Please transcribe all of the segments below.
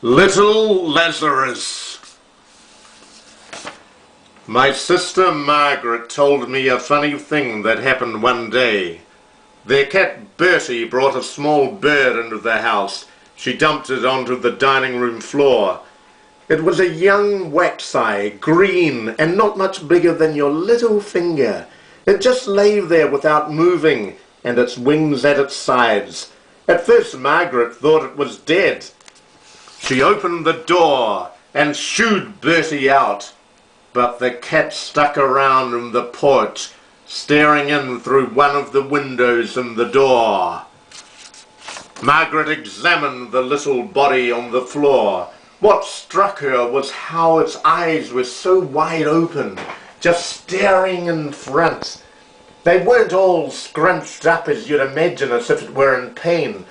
Little Lazarus. My sister Margaret told me a funny thing that happened one day. Their cat Bertie brought a small bird into the house. She dumped it onto the dining room floor. It was a young wax-eye, green, and not much bigger than your little finger. It just lay there without moving, and its wings at its sides. At first Margaret thought it was dead. She opened the door and shooed Bertie out, but the cat stuck around in the porch, staring in through one of the windows in the door. Margaret examined the little body on the floor. What struck her was how its eyes were so wide open, just staring in front. They weren't all scrunched up as you'd imagine, as if it were in pain,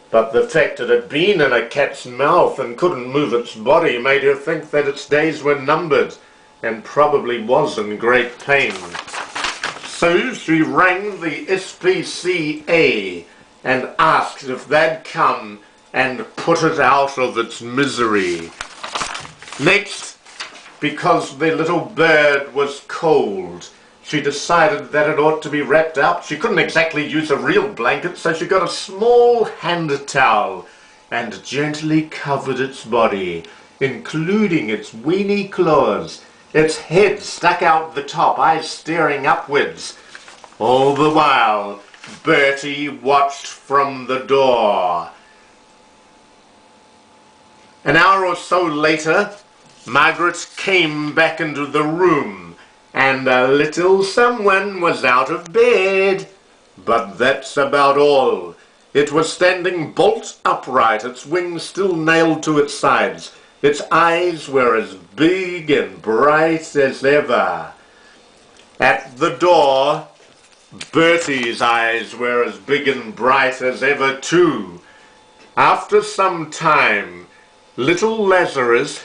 but the fact it had been in a cat's mouth and couldn't move its body made her think that its days were numbered, and probably was in great pain. So she rang the SPCA and asked if they'd come and put it out of its misery. Next, because the little bird was cold, she decided that it ought to be wrapped up. She couldn't exactly use a real blanket, so she got a small hand towel and gently covered its body, including its weeny claws. Its head stuck out the top, eyes staring upwards. All the while, Bertie watched from the door. An hour or so later, Margaret came back into the room, and a little someone was out of bed. But that's about all. It was standing bolt upright, its wings still nailed to its sides. Its eyes were as big and bright as ever. At the door, Bertie's eyes were as big and bright as ever too. After some time, little Lazarus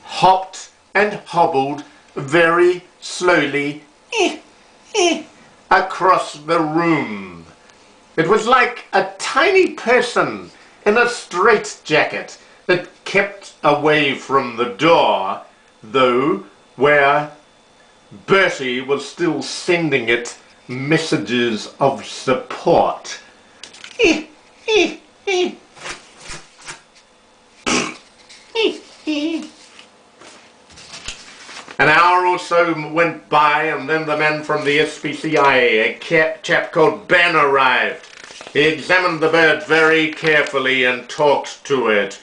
hopped and hobbled very slowly across the room. It was like a tiny person in a straitjacket. It kept away from the door, though, where Bertie was still sending it messages of support. An hour or so went by, and then the man from the SPCA, a chap called Ben, arrived. He examined the bird very carefully and talked to it.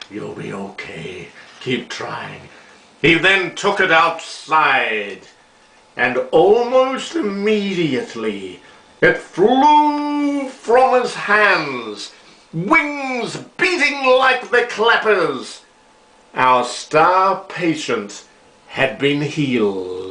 "You'll be okay. Keep trying." He then took it outside, and almost immediately it flew from his hands, wings beating like the clappers. Our star patient had been healed.